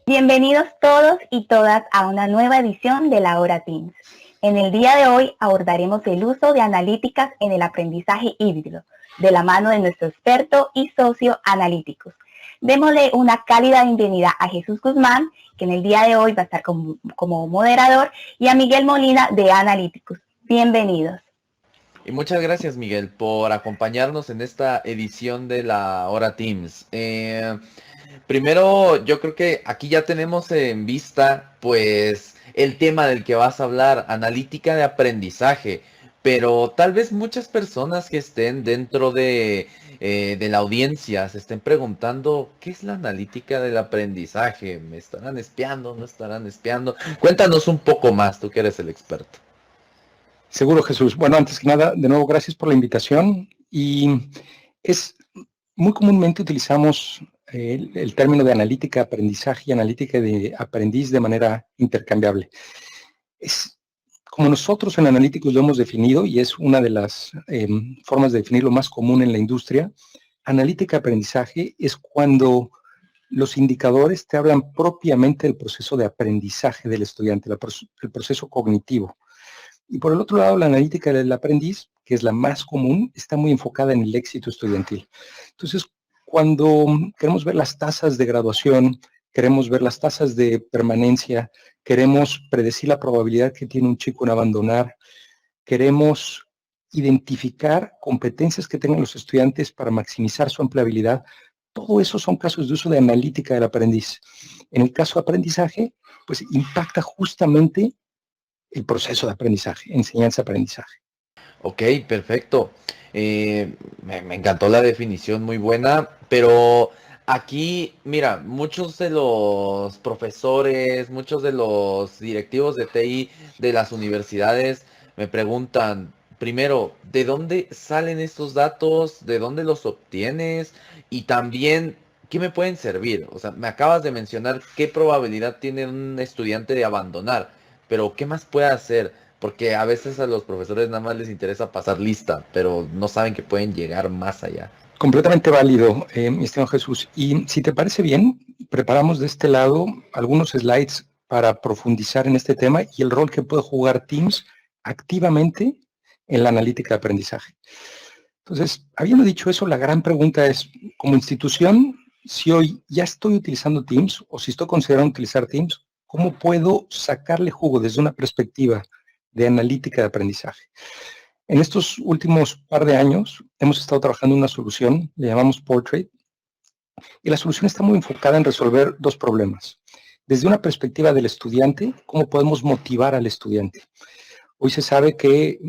Bienvenidos todos y todas a una nueva edición de la Hora Teams. En el día de hoy abordaremos el uso de analíticas en el aprendizaje híbrido, de la mano de nuestro experto y socio analíticos. Démosle una cálida bienvenida a Jesús Guzmán, que en el día de hoy va a estar como moderador, y a Miguel Molina de Analíticos. Bienvenidos. Y muchas gracias, Miguel, por acompañarnos en esta edición de la Hora Teams. Primero, yo creo que aquí ya tenemos en vista, pues, el tema del que vas a hablar, analítica de aprendizaje. Pero tal vez muchas personas que estén dentro de la audiencia se estén preguntando, ¿qué es la analítica del aprendizaje? ¿Me estarán espiando? ¿No estarán espiando? Cuéntanos un poco más, tú que eres el experto. Seguro, Jesús. Bueno, antes que nada, de nuevo, gracias por la invitación. Y es muy comúnmente utilizamos el término de analítica de aprendizaje y analítica de aprendiz de manera intercambiable. Es como nosotros en Analíticos lo hemos definido, y es una de las formas de definirlo más común en la industria. Analítica de aprendizaje es cuando los indicadores te hablan propiamente del proceso de aprendizaje del estudiante, el proceso cognitivo. Y por el otro lado, la analítica del aprendiz, que es la más común, está muy enfocada en el éxito estudiantil. Entonces, cuando queremos ver las tasas de graduación, queremos ver las tasas de permanencia, queremos predecir la probabilidad que tiene un chico en abandonar, queremos identificar competencias que tengan los estudiantes para maximizar su empleabilidad, todo eso son casos de uso de analítica del aprendiz. En el caso de aprendizaje, pues impacta justamente el proceso de aprendizaje, enseñanza-aprendizaje. Ok, perfecto. Me encantó la definición, muy buena, pero aquí, mira, muchos de los profesores, muchos de los directivos de TI de las universidades me preguntan, primero, ¿de dónde salen estos datos? ¿De dónde los obtienes? Y también, ¿qué me pueden servir? O sea, me acabas de mencionar qué probabilidad tiene un estudiante de abandonar, pero ¿qué más puede hacer? Porque a veces a los profesores nada más les interesa pasar lista, pero no saben que pueden llegar más allá. Completamente válido, mi estimado Jesús. Y si te parece bien, preparamos de este lado algunos slides para profundizar en este tema y el rol que puede jugar Teams activamente en la analítica de aprendizaje. Entonces, habiendo dicho eso, la gran pregunta es, como institución, si hoy ya estoy utilizando Teams o si estoy considerando utilizar Teams, ¿cómo puedo sacarle jugo desde una perspectiva de analítica de aprendizaje? En estos últimos par de años hemos estado trabajando en una solución, le llamamos Portrait, y la solución está muy enfocada en resolver dos problemas. Desde una perspectiva del estudiante, ¿cómo podemos motivar al estudiante? Hoy se sabe que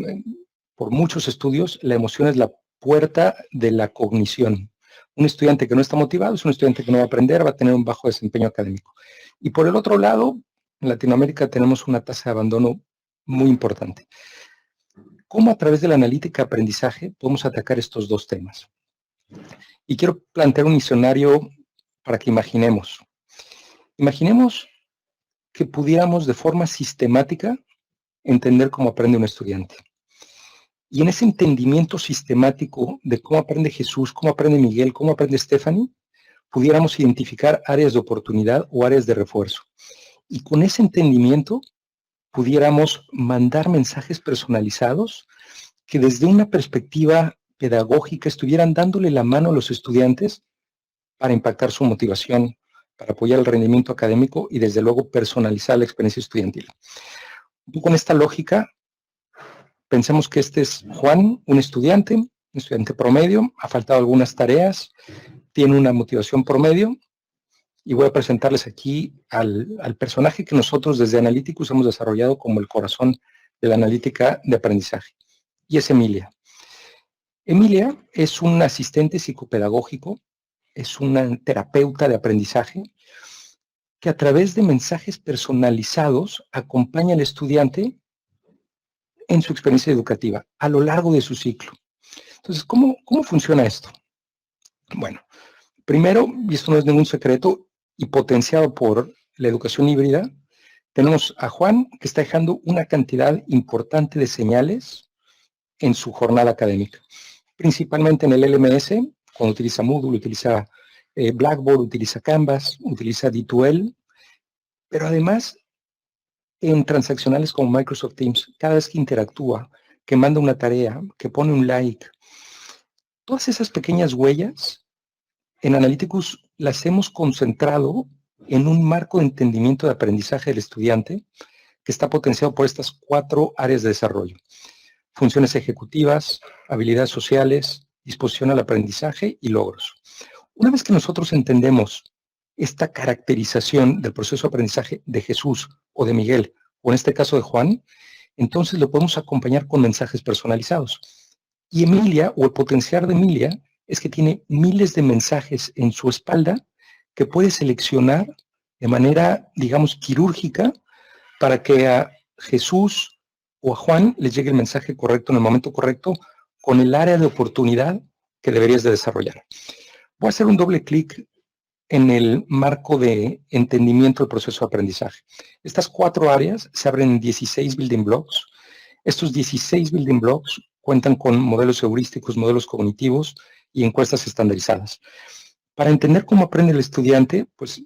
por muchos estudios la emoción es la puerta de la cognición. Un estudiante que no está motivado es un estudiante que no va a aprender, va a tener un bajo desempeño académico. Y por el otro lado, en Latinoamérica tenemos una tasa de abandono muy importante. ¿Cómo a través de la analítica de aprendizaje podemos atacar estos dos temas? Y quiero plantear un escenario para que imaginemos. Imaginemos que pudiéramos de forma sistemática entender cómo aprende un estudiante. Y en ese entendimiento sistemático de cómo aprende Jesús, cómo aprende Miguel, cómo aprende Stephanie, pudiéramos identificar áreas de oportunidad o áreas de refuerzo. Y con ese entendimiento pudiéramos mandar mensajes personalizados que desde una perspectiva pedagógica estuvieran dándole la mano a los estudiantes para impactar su motivación, para apoyar el rendimiento académico y desde luego personalizar la experiencia estudiantil. Con esta lógica, pensemos que este es Juan, un estudiante promedio, ha faltado algunas tareas, tiene una motivación promedio, y voy a presentarles aquí al personaje que nosotros desde Analyticus hemos desarrollado como el corazón de la analítica de aprendizaje, y es Emilia. Emilia es un asistente psicopedagógico, es una terapeuta de aprendizaje que a través de mensajes personalizados acompaña al estudiante en su experiencia educativa a lo largo de su ciclo. Entonces, ¿cómo funciona esto? Bueno, primero, y esto no es ningún secreto, y potenciado por la educación híbrida, tenemos a Juan, que está dejando una cantidad importante de señales en su jornada académica, principalmente en el LMS, cuando utiliza Moodle, utiliza Blackboard, utiliza Canvas, utiliza D2L, Pero además, en transaccionales como Microsoft Teams, cada vez que interactúa, que manda una tarea, que pone un like, todas esas pequeñas huellas, en Analyticus las hemos concentrado en un marco de entendimiento de aprendizaje del estudiante que está potenciado por estas 4 áreas de desarrollo: funciones ejecutivas, habilidades sociales, disposición al aprendizaje y logros. Una vez que nosotros entendemos esta caracterización del proceso de aprendizaje de Jesús o de Miguel, o en este caso de Juan, entonces lo podemos acompañar con mensajes personalizados. Y Emilia, o el potencial de Emilia, es que tiene miles de mensajes en su espalda que puede seleccionar de manera, digamos, quirúrgica para que a Jesús o a Juan les llegue el mensaje correcto en el momento correcto con el área de oportunidad que deberías de desarrollar. Voy a hacer un doble clic en el marco de entendimiento del proceso de aprendizaje. Estas 4 áreas se abren en 16 building blocks. Estos 16 building blocks cuentan con modelos heurísticos, modelos cognitivos y encuestas estandarizadas. Para entender cómo aprende el estudiante, pues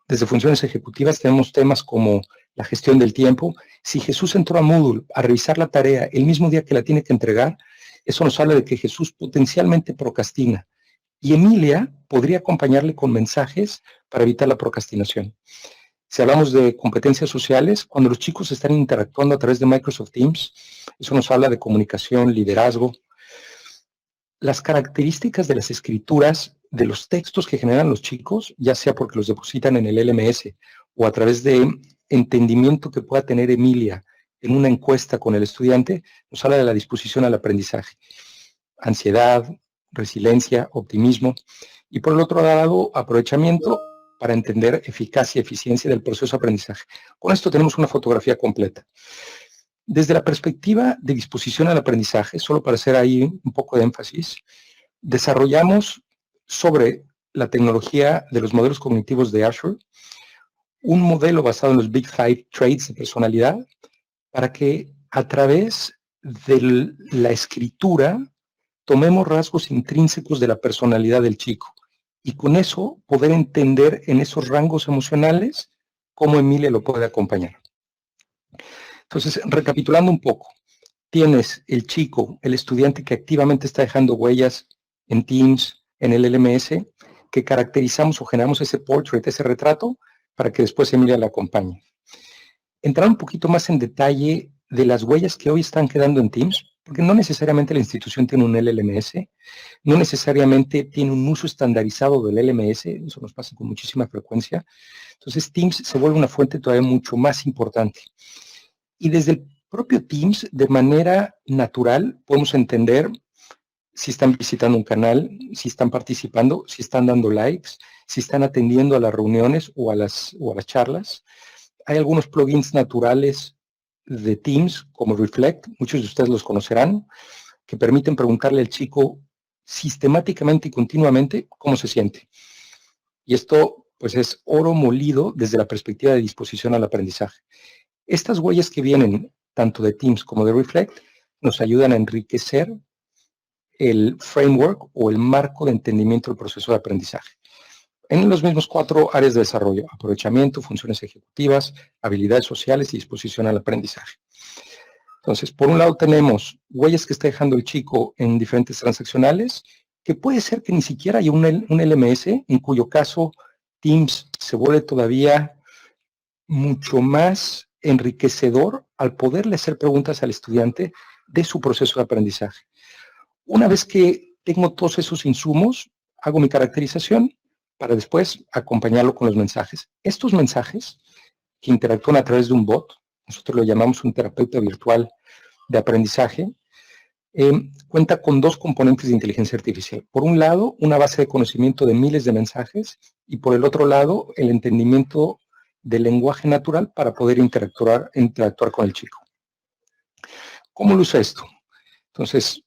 desde funciones ejecutivas tenemos temas como la gestión del tiempo. Si Jesús entró a Moodle a revisar la tarea el mismo día que la tiene que entregar, eso nos habla de que Jesús potencialmente procrastina. Y Emilia podría acompañarle con mensajes para evitar la procrastinación. Si hablamos de competencias sociales, cuando los chicos están interactuando a través de Microsoft Teams, eso nos habla de comunicación, liderazgo. Las características de las escrituras, de los textos que generan los chicos, ya sea porque los depositan en el LMS o a través de entendimiento que pueda tener Emilia en una encuesta con el estudiante, nos habla de la disposición al aprendizaje. Ansiedad, resiliencia, optimismo, y por el otro lado, aprovechamiento para entender eficacia y eficiencia del proceso de aprendizaje. Con esto tenemos una fotografía completa. Desde la perspectiva de disposición al aprendizaje, solo para hacer ahí un poco de énfasis, desarrollamos sobre la tecnología de los modelos cognitivos de Azure un modelo basado en los Big Five Traits de personalidad para que a través de la escritura tomemos rasgos intrínsecos de la personalidad del chico y con eso poder entender en esos rangos emocionales cómo Emilia lo puede acompañar. Entonces, recapitulando un poco, tienes el chico, el estudiante que activamente está dejando huellas en Teams, en el LMS, que caracterizamos o generamos ese portrait, ese retrato, para que después Emilia la acompañe. Entrar un poquito más en detalle de las huellas que hoy están quedando en Teams, porque no necesariamente la institución tiene un LLMS, no necesariamente tiene un uso estandarizado del LMS, eso nos pasa con muchísima frecuencia. Entonces Teams se vuelve una fuente todavía mucho más importante. Y desde el propio Teams, de manera natural, podemos entender si están visitando un canal, si están participando, si están dando likes, si están atendiendo a las reuniones o a las charlas. Hay algunos plugins naturales de Teams, como Reflect, muchos de ustedes los conocerán, que permiten preguntarle al chico sistemáticamente y continuamente cómo se siente. Y esto, pues, es oro molido desde la perspectiva de disposición al aprendizaje. Estas huellas que vienen tanto de Teams como de Reflect nos ayudan a enriquecer el framework o el marco de entendimiento del proceso de aprendizaje. En los mismos 4 áreas de desarrollo: aprovechamiento, funciones ejecutivas, habilidades sociales y disposición al aprendizaje. Entonces, por un lado tenemos huellas que está dejando el chico en diferentes transaccionales, que puede ser que ni siquiera haya un LMS, en cuyo caso Teams se vuelve todavía mucho más enriquecedor al poderle hacer preguntas al estudiante de su proceso de aprendizaje. Una vez que tengo todos esos insumos, hago mi caracterización para después acompañarlo con los mensajes. Estos mensajes que interactúan a través de un bot, nosotros lo llamamos un terapeuta virtual de aprendizaje, cuenta con 2 componentes de inteligencia artificial. Por un lado, una base de conocimiento de miles de mensajes y por el otro lado, el entendimiento del lenguaje natural para poder interactuar con el chico. ¿Cómo lo usa esto? Entonces,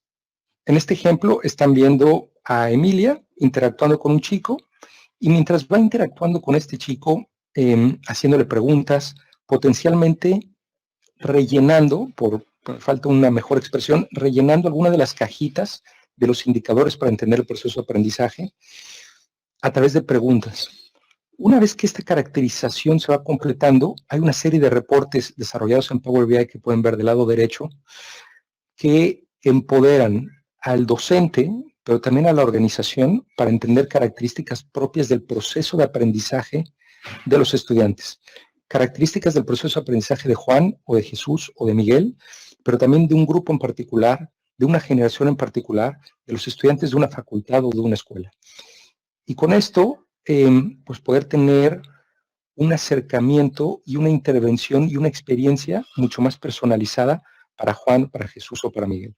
en este ejemplo están viendo a Emilia interactuando con un chico y mientras va interactuando con este chico, haciéndole preguntas, potencialmente rellenando, por falta una mejor expresión, rellenando alguna de las cajitas de los indicadores para entender el proceso de aprendizaje a través de preguntas. Una vez que esta caracterización se va completando, hay una serie de reportes desarrollados en Power BI que pueden ver del lado derecho que empoderan al docente, pero también a la organización para entender características propias del proceso de aprendizaje de los estudiantes. Características del proceso de aprendizaje de Juan o de Jesús o de Miguel, pero también de un grupo en particular, de una generación en particular, de los estudiantes de una facultad o de una escuela. Y con esto, pues poder tener un acercamiento y una intervención y una experiencia mucho más personalizada para Juan, para Jesús o para Miguel.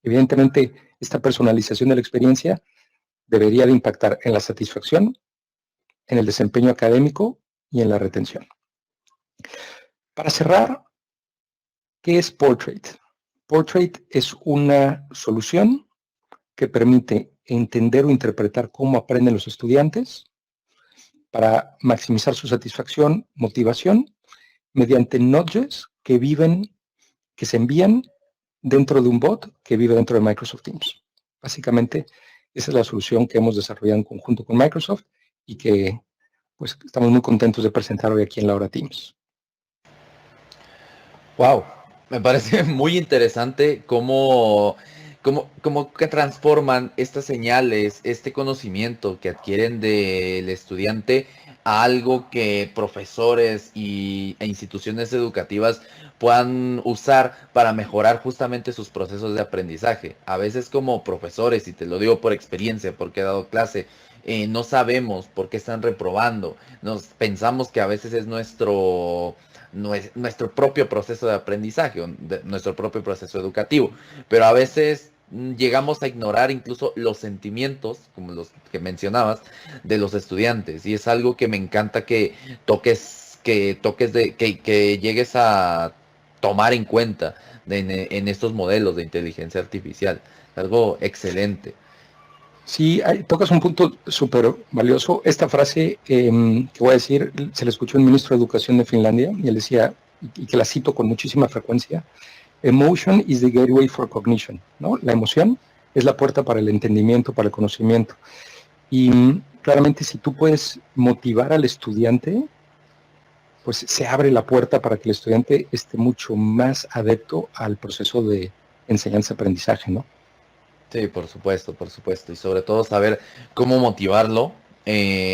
Evidentemente, esta personalización de la experiencia debería de impactar en la satisfacción, en el desempeño académico y en la retención. Para cerrar, ¿qué es Portrait? Portrait es una solución que permite entender o interpretar cómo aprenden los estudiantes para maximizar su satisfacción, motivación, mediante nudges que se envían dentro de un bot que vive dentro de Microsoft Teams. Básicamente, esa es la solución que hemos desarrollado en conjunto con Microsoft y que pues estamos muy contentos de presentar hoy aquí en la Hora Teams. Wow, me parece muy interesante cómo que transforman estas señales, este conocimiento que adquieren del estudiante a algo que profesores e instituciones educativas puedan usar para mejorar justamente sus procesos de aprendizaje. A veces como profesores, y te lo digo por experiencia, porque he dado clase, no sabemos por qué están reprobando. Nos pensamos que a veces es nuestro propio proceso de aprendizaje, nuestro propio proceso educativo, pero a veces llegamos a ignorar incluso los sentimientos, como los que mencionabas, de los estudiantes, y es algo que me encanta que llegues a tomar en cuenta en estos modelos de inteligencia artificial. Algo excelente. Sí, tocas un punto súper valioso. Esta frase que voy a decir, se la escuchó el ministro de Educación de Finlandia, y él decía, y que la cito con muchísima frecuencia: emotion is the gateway for cognition, ¿no? La emoción es la puerta para el entendimiento, para el conocimiento. Y claramente, si tú puedes motivar al estudiante, pues se abre la puerta para que el estudiante esté mucho más adepto al proceso de enseñanza-aprendizaje, ¿no? Sí, por supuesto. Y sobre todo saber cómo motivarlo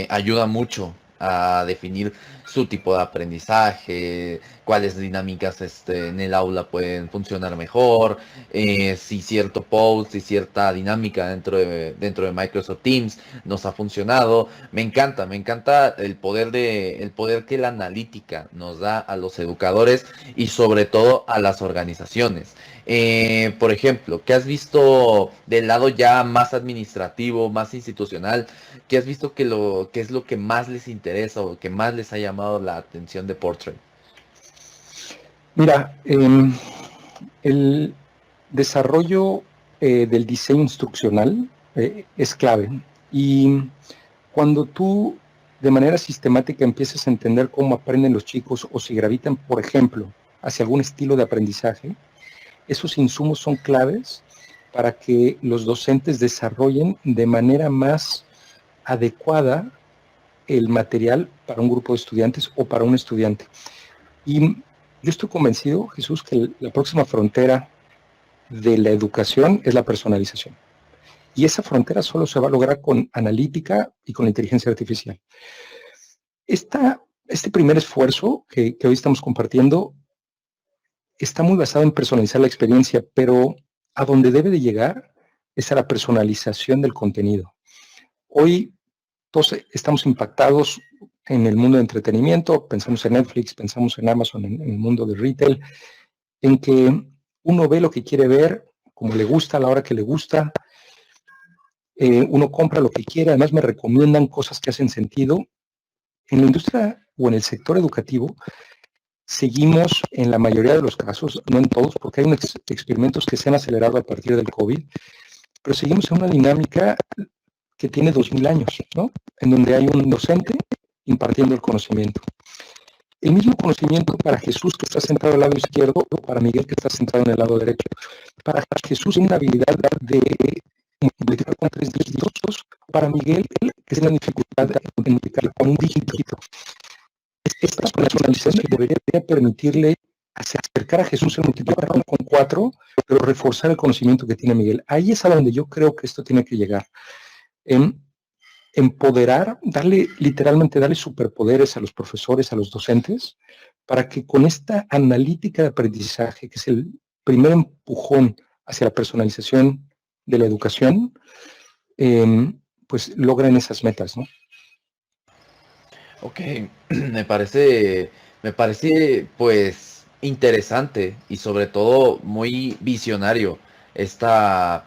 ayuda mucho a definir su tipo de aprendizaje, cuáles dinámicas en el aula pueden funcionar mejor, si cierto post y cierta dinámica dentro de Microsoft Teams nos ha funcionado. Me encanta el poder que la analítica nos da a los educadores y sobre todo a las organizaciones. Por ejemplo, ¿qué has visto del lado ya más administrativo, más institucional? ¿Qué has visto que es lo que más les interesa o que más les ha llamado la atención de Portrait? Mira, el desarrollo del diseño instruccional es clave. Y cuando tú de manera sistemática empiezas a entender cómo aprenden los chicos o si gravitan, por ejemplo, hacia algún estilo de aprendizaje, esos insumos son claves para que los docentes desarrollen de manera más adecuada el material para un grupo de estudiantes o para un estudiante. Y yo estoy convencido, Jesús, que la próxima frontera de la educación es la personalización. Y esa frontera solo se va a lograr con analítica y con la inteligencia artificial. Este primer esfuerzo que hoy estamos compartiendo está muy basado en personalizar la experiencia, pero a donde debe de llegar es a la personalización del contenido. Hoy todos estamos impactados en el mundo de entretenimiento, pensamos en Netflix, pensamos en Amazon, en el mundo de retail, en que uno ve lo que quiere ver, como le gusta, a la hora que le gusta, uno compra lo que quiere, además me recomiendan cosas que hacen sentido. En la industria o en el sector educativo, seguimos en la mayoría de los casos, no en todos, porque hay unos experimentos que se han acelerado a partir del COVID, pero seguimos en una dinámica que tiene 2000 años, ¿no? En donde hay un docente impartiendo el conocimiento. El mismo conocimiento para Jesús, que está sentado al lado izquierdo, o para Miguel, que está sentado en el lado derecho. Para Jesús es una habilidad de multiplicar con 3 dígitos para Miguel, que es la dificultad en multiplicar con un dígito. Esta personalización debería permitirle acercar a Jesús en multiplicar con 4, pero reforzar el conocimiento que tiene Miguel. Ahí es a donde yo creo que esto tiene que llegar. Empoderar, literalmente darle superpoderes a los profesores, a los docentes, para que con esta analítica de aprendizaje, que es el primer empujón hacia la personalización de la educación, pues logren esas metas, ¿no? Ok, me parece pues interesante y sobre todo muy visionario esta,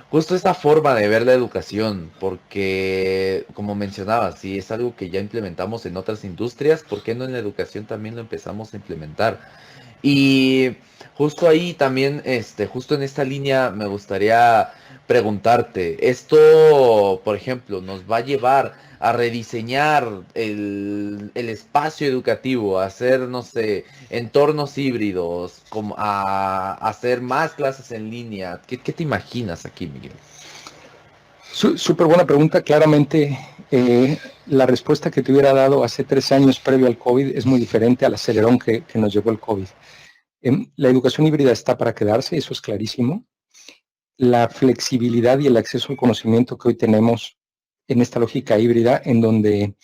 justo esta forma de ver la educación, porque como mencionabas, si es algo que ya implementamos en otras industrias, ¿por qué no en la educación también lo empezamos a implementar? Y justo ahí también, justo en esta línea me gustaría preguntarte, esto, por ejemplo, nos va a llevar a rediseñar el espacio educativo, a hacer, no sé, entornos híbridos, como a hacer más clases en línea. ¿Qué te imaginas aquí, Miguel? Súper buena pregunta. Claramente, la respuesta que te hubiera dado hace 3 años previo al COVID es muy diferente al acelerón que nos llevó el COVID. La educación híbrida está para quedarse, eso es clarísimo. La flexibilidad y el acceso al conocimiento que hoy tenemos en esta lógica híbrida, en donde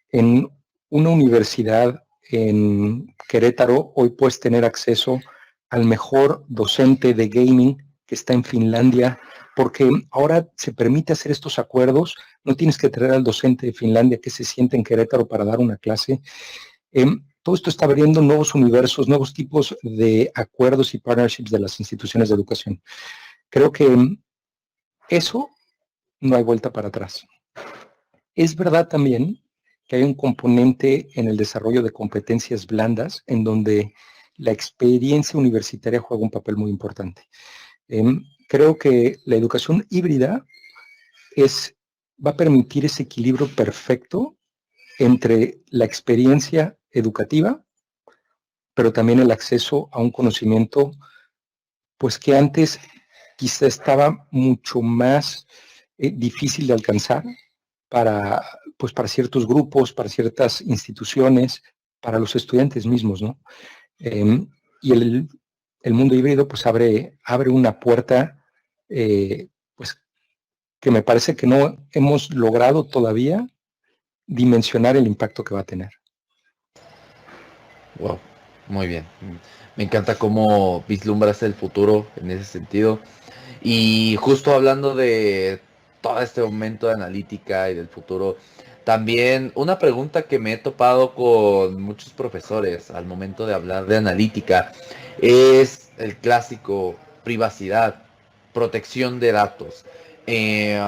en una universidad en Querétaro hoy puedes tener acceso al mejor docente de gaming que está en Finlandia, porque ahora se permite hacer estos acuerdos, no tienes que traer al docente de Finlandia que se siente en Querétaro para dar una clase. Todo esto está abriendo nuevos universos, nuevos tipos de acuerdos y partnerships de las instituciones de educación. Creo que eso no hay vuelta para atrás. Es verdad también que hay un componente en el desarrollo de competencias blandas en donde la experiencia universitaria juega un papel muy importante. Creo que la educación híbrida va a permitir ese equilibrio perfecto entre la experiencia educativa, pero también el acceso a un conocimiento, pues que antes quizá estaba mucho más difícil de alcanzar para ciertos grupos, para ciertas instituciones, para los estudiantes mismos, ¿no? Y el mundo híbrido pues abre una puerta pues que me parece que no hemos logrado todavía dimensionar el impacto que va a tener. Wow, muy bien. Me encanta cómo vislumbras el futuro en ese sentido. Y justo hablando de todo este aumento de analítica y del futuro, también una pregunta que me he topado con muchos profesores al momento de hablar de analítica es el clásico privacidad, protección de datos. Eh,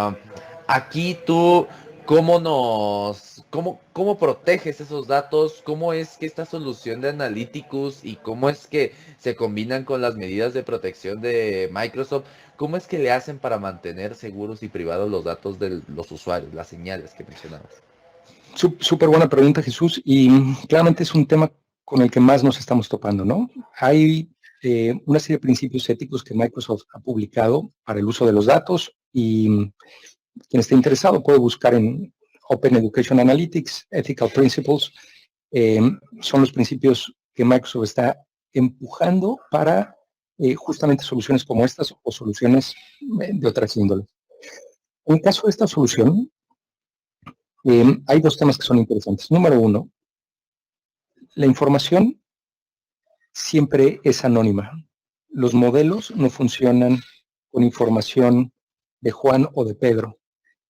Aquí tú, cómo proteges esos datos? ¿Cómo es que esta solución de Analytics y cómo es que se combinan con las medidas de protección de Microsoft? ¿Cómo es que le hacen para mantener seguros y privados los datos de los usuarios, las señales que mencionabas? Súper buena pregunta, Jesús, y claramente es un tema con el que más nos estamos topando, ¿no? Hay una serie de principios éticos que Microsoft ha publicado para el uso de los datos y quien esté interesado puede buscar en Open Education Analytics, Ethical Principles. Son los principios que Microsoft está empujando para justamente soluciones como estas o soluciones de otras índoles. En el caso de esta solución, hay 2 temas que son interesantes. Número 1, la información siempre es anónima. Los modelos no funcionan con información de Juan o de Pedro,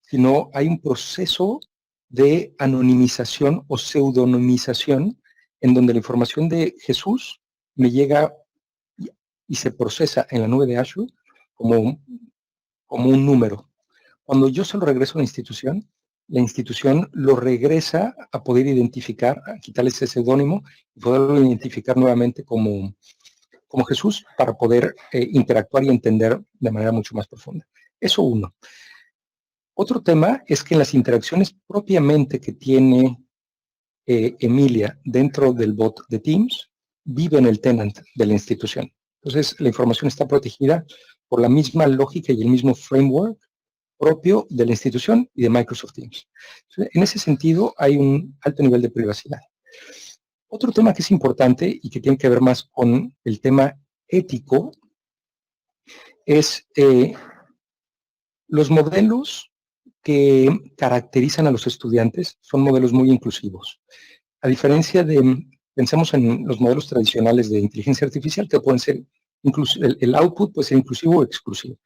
sino hay un proceso de anonimización o pseudonimización en donde la información de Jesús me llega y se procesa en la nube de Azure como un número. Cuando yo se lo regreso a la institución lo regresa a poder identificar, a quitarle ese seudónimo y poderlo identificar nuevamente como Jesús para poder interactuar y entender de manera mucho más profunda. Eso uno. Otro tema es que en las interacciones propiamente que tiene Emilia dentro del bot de Teams, vive en el tenant de la institución. Entonces, la información está protegida por la misma lógica y el mismo framework propio de la institución y de Microsoft Teams. En ese sentido, hay un alto nivel de privacidad. Otro tema que es importante y que tiene que ver más con el tema ético es los modelos que caracterizan a los estudiantes son modelos muy inclusivos. A diferencia de, pensemos en los modelos tradicionales de inteligencia artificial que pueden ser, el output puede ser inclusivo o exclusivo.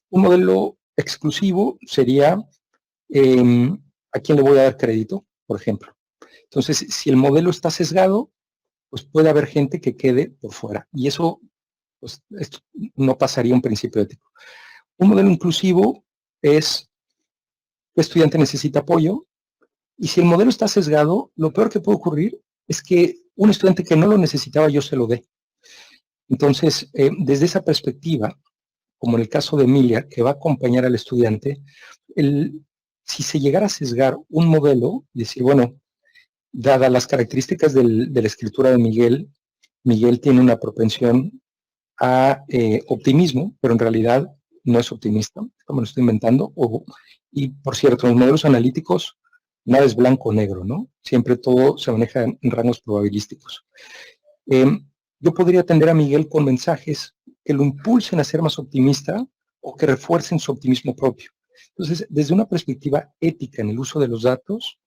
Un modelo exclusivo sería a quién le voy a dar crédito, por ejemplo. Entonces, si el modelo está sesgado, pues puede haber gente que quede por fuera. Y eso, pues, esto no pasaría un principio ético. Un modelo inclusivo es, el estudiante necesita apoyo, y si el modelo está sesgado, lo peor que puede ocurrir es que un estudiante que no lo necesitaba yo se lo dé. Entonces, desde esa perspectiva, como en el caso de Emilia, que va a acompañar al estudiante, si se llegara a sesgar un modelo, y decir, bueno, dadas las características de la escritura de Miguel, Miguel tiene una propensión a optimismo, pero en realidad no es optimista, como lo estoy inventando, y por cierto, los modelos analíticos, nada es blanco o negro, ¿no? Siempre todo se maneja en rangos probabilísticos. Yo podría atender a Miguel con mensajes que lo impulsen a ser más optimista o que refuercen su optimismo propio. Entonces, desde una perspectiva ética en el uso de los datos,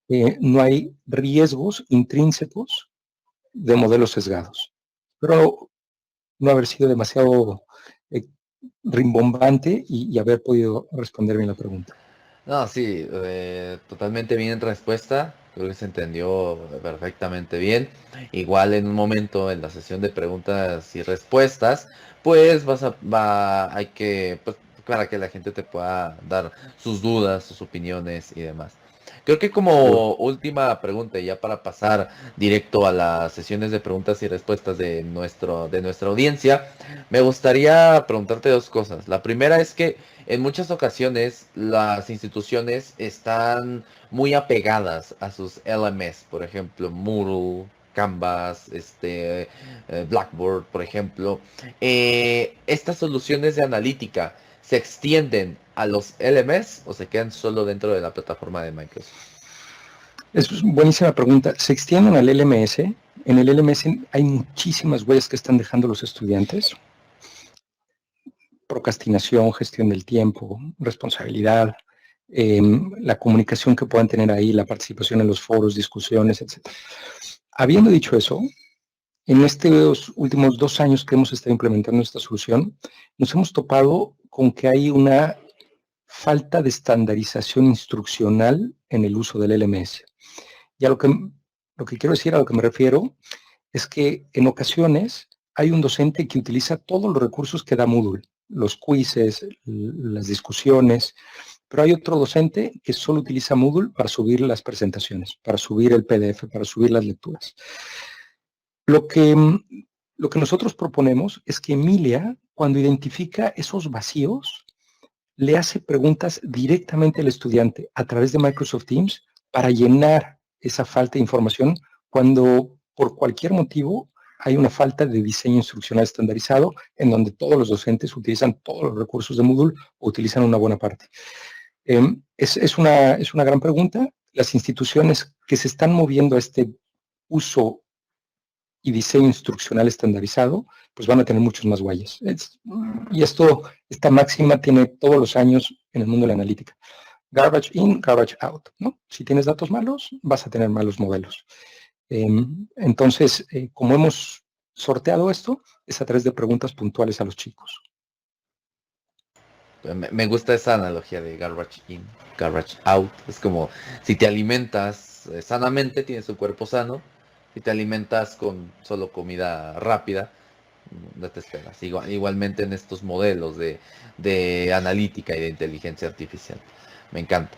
no hay riesgos intrínsecos de modelos sesgados. Pero no haber sido demasiado rimbombante y haber podido responder bien la pregunta. No, sí, totalmente bien en respuesta. Creo que se entendió perfectamente bien. Igual en un momento en la sesión de preguntas y respuestas, pues hay que, pues, para que la gente te pueda dar sus dudas, sus opiniones y demás. Creo que como última pregunta, y ya para pasar directo a las sesiones de preguntas y respuestas de nuestra audiencia, me gustaría preguntarte dos cosas. La primera es que en muchas ocasiones las instituciones están muy apegadas a sus LMS, por ejemplo, Moodle, Canvas, Blackboard, por ejemplo. Estas soluciones de analítica se extienden a los LMS o se quedan solo dentro de la plataforma de Microsoft. Es buenísima pregunta. ¿Se extienden al LMS? En el LMS hay muchísimas huellas que están dejando los estudiantes. Procrastinación, gestión del tiempo, responsabilidad, la comunicación que puedan tener ahí, la participación en los foros, discusiones, etc. Habiendo dicho eso, en estos últimos 2 años que hemos estado implementando esta solución, nos hemos topado con que hay una falta de estandarización instruccional en el uso del LMS. Y a lo que quiero decir, a lo que me refiero, es que en ocasiones hay un docente que utiliza todos los recursos que da Moodle, los quizzes, las discusiones, pero hay otro docente que solo utiliza Moodle para subir las presentaciones, para subir el PDF, para subir las lecturas. Lo que nosotros proponemos es que Emilia, cuando identifica esos vacíos, le hace preguntas directamente al estudiante a través de Microsoft Teams para llenar esa falta de información cuando por cualquier motivo hay una falta de diseño instruccional estandarizado en donde todos los docentes utilizan todos los recursos de Moodle o utilizan una buena parte. Es una gran pregunta. Las instituciones que se están moviendo a este uso y diseño instruccional estandarizado, pues van a tener muchos más guayas. Y esta máxima tiene todos los años en el mundo de la analítica. Garbage in, garbage out, ¿no? Si tienes datos malos, vas a tener malos modelos. Entonces, como hemos sorteado esto, es a través de preguntas puntuales a los chicos. Me gusta esa analogía de garbage in, garbage out. Es como si te alimentas sanamente, tienes un cuerpo sano. Si te alimentas con solo comida rápida, no te esperas. Igualmente en estos modelos de analítica y de inteligencia artificial. Me encanta.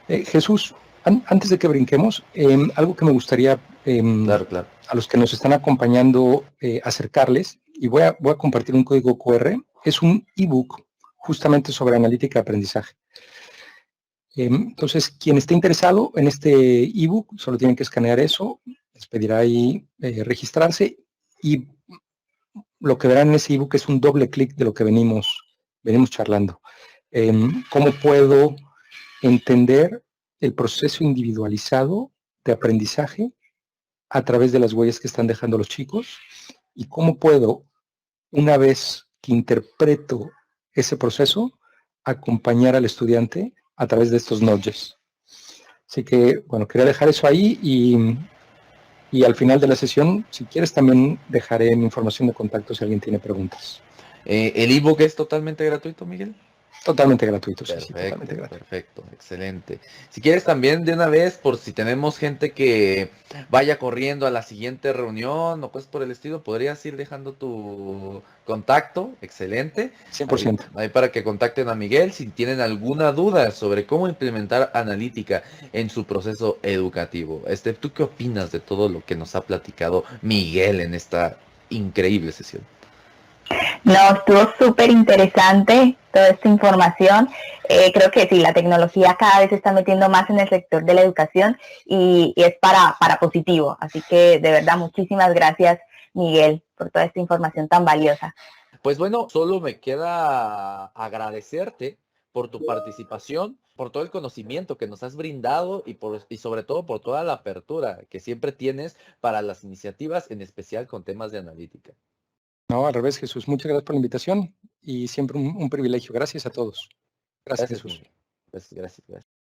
Jesús, antes de que brinquemos, algo que me gustaría Claro. a los que nos están acompañando acercarles, y voy a compartir un código QR, es un ebook justamente sobre analítica de aprendizaje. Entonces, quien esté interesado en este ebook, solo tienen que escanear eso, les pedirá ahí registrarse, y lo que verán en ese ebook es un doble clic de lo que venimos charlando. ¿Cómo puedo entender el proceso individualizado de aprendizaje a través de las huellas que están dejando los chicos? ¿Y cómo puedo, una vez que interpreto ese proceso, acompañar al estudiante a través de estos nudges? Así que, bueno, quería dejar eso ahí y al final de la sesión, si quieres, también dejaré mi información de contacto si alguien tiene preguntas. ¿El ebook es totalmente gratuito, Miguel? Totalmente gratuito, sí, Perfecto, totalmente gratuito. perfecto, excelente. Si quieres también de una vez, por si tenemos gente que vaya corriendo a la siguiente reunión o cosas por el estilo, podrías ir dejando tu contacto, excelente. 100%. Ahí para que contacten a Miguel si tienen alguna duda sobre cómo implementar analítica en su proceso educativo. ¿Tú qué opinas de todo lo que nos ha platicado Miguel en esta increíble sesión? No, estuvo súper interesante toda esta información. Creo que sí, la tecnología cada vez se está metiendo más en el sector de la educación y es para positivo. Así que de verdad, muchísimas gracias, Miguel, por toda esta información tan valiosa. Pues bueno, solo me queda agradecerte por tu participación, por todo el conocimiento que nos has brindado y sobre todo por toda la apertura que siempre tienes para las iniciativas, en especial con temas de analítica. No, al revés, Jesús. Muchas gracias por la invitación y siempre un privilegio. Gracias a todos. Gracias, Gracias, Jesús. Miguel. Gracias.